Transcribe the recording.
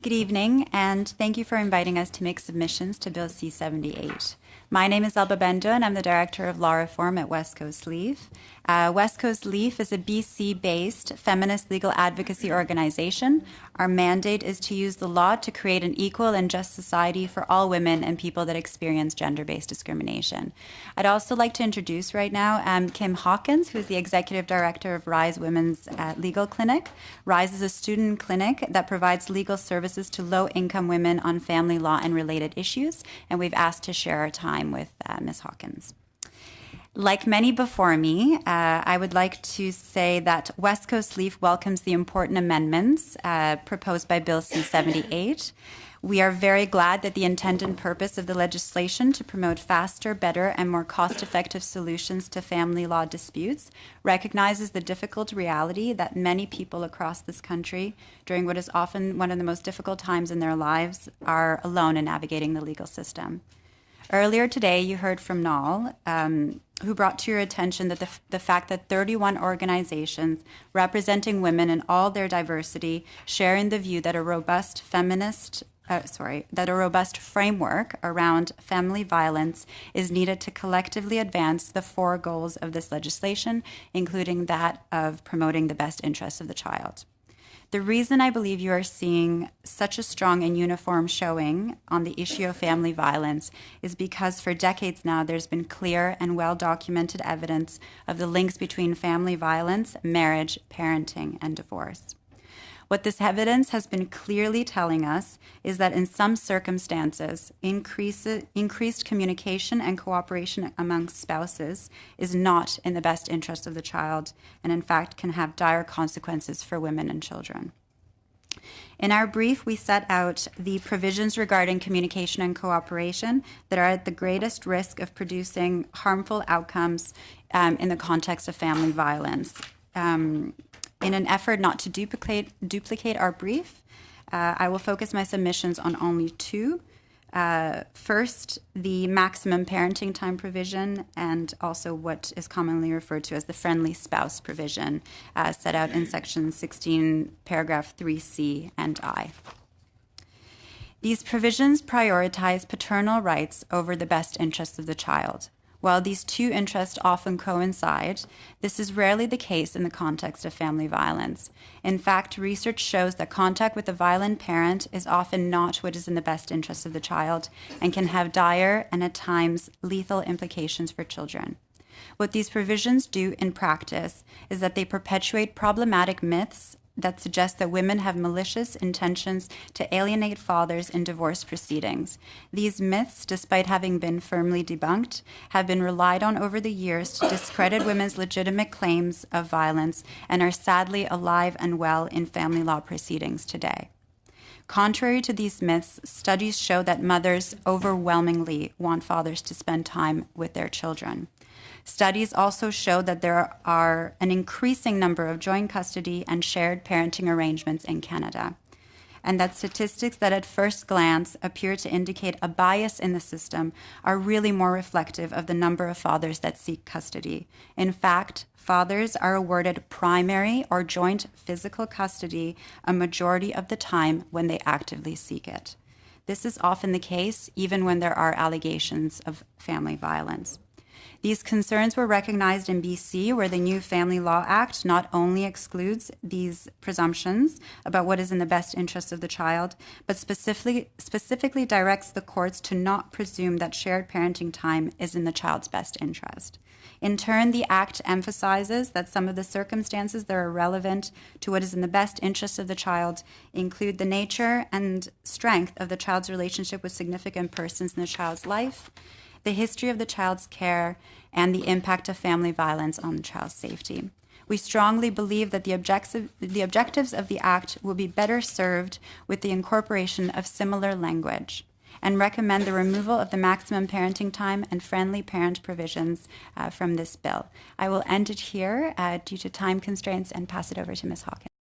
Good evening, and thank you for inviting us to make submissions to Bill C-78. My name is Elba Bendo, and I'm the Director of Law Reform at West Coast Leaf. West Coast Leaf is a BC-based feminist legal advocacy organization. Our mandate is to use the law to create an equal and just society for all women and people that experience gender-based discrimination. I'd also like to introduce right now Kim Hawkins, who is the Executive Director of Rise Women's Legal Clinic. Rise is a student clinic that provides legal services to low-income women on family law and related issues, and we've asked to share our time with Ms. Hawkins. Like many before me, I would like to say that West Coast Leaf welcomes the important amendments proposed by Bill C-78. We are very glad that the intent and purpose of the legislation to promote faster, better, and more cost-effective solutions to family law disputes recognizes the difficult reality that many people across this country, during what is often one of the most difficult times in their lives, are alone in navigating the legal system. Earlier today, you heard from Nal, who brought to your attention that the fact that 31 organizations representing women in all their diversity share in the view that a robust framework around family violence is needed to collectively advance the four goals of this legislation, including that of promoting the best interests of the child. The reason I believe you are seeing such a strong and uniform showing on the issue of family violence is because for decades now there's been clear and well-documented evidence of the links between family violence, marriage, parenting, and divorce. What this evidence has been clearly telling us is that in some circumstances, increased communication and cooperation among spouses is not in the best interest of the child and in fact can have dire consequences for women and children. In our brief, we set out the provisions regarding communication and cooperation that are at the greatest risk of producing harmful outcomes in the context of family violence. In an effort not to duplicate our brief, I will focus my submissions on only two. First, the maximum parenting time provision and also what is commonly referred to as the friendly spouse provision set out in section 16, paragraph 3C and I. These provisions prioritize paternal rights over the best interests of the child. While these two interests often coincide, this is rarely the case in the context of family violence. In fact, research shows that contact with a violent parent is often not what is in the best interest of the child and can have dire and at times lethal implications for children. What these provisions do in practice is that they perpetuate problematic myths that suggest that women have malicious intentions to alienate fathers in divorce proceedings. These myths, despite having been firmly debunked, have been relied on over the years to discredit women's legitimate claims of violence and are sadly alive and well in family law proceedings today. Contrary to these myths, studies show that mothers overwhelmingly want fathers to spend time with their children. Studies also show that there are an increasing number of joint custody and shared parenting arrangements in Canada, and that statistics that at first glance appear to indicate a bias in the system are really more reflective of the number of fathers that seek custody. In fact, fathers are awarded primary or joint physical custody a majority of the time when they actively seek it. This is often the case even when there are allegations of family violence. These concerns were recognized in BC, where the new Family Law Act not only excludes these presumptions about what is in the best interest of the child, but specifically directs the courts to not presume that shared parenting time is in the child's best interest. In turn, the Act emphasizes that some of the circumstances that are relevant to what is in the best interest of the child include the nature and strength of the child's relationship with significant persons in the child's life, the history of the child's care, and the impact of family violence on the child's safety. We strongly believe that the objectives of the Act will be better served with the incorporation of similar language and recommend the removal of the maximum parenting time and friendly parent provisions from this bill. I will end it here due to time constraints and pass it over to Ms. Hawkins.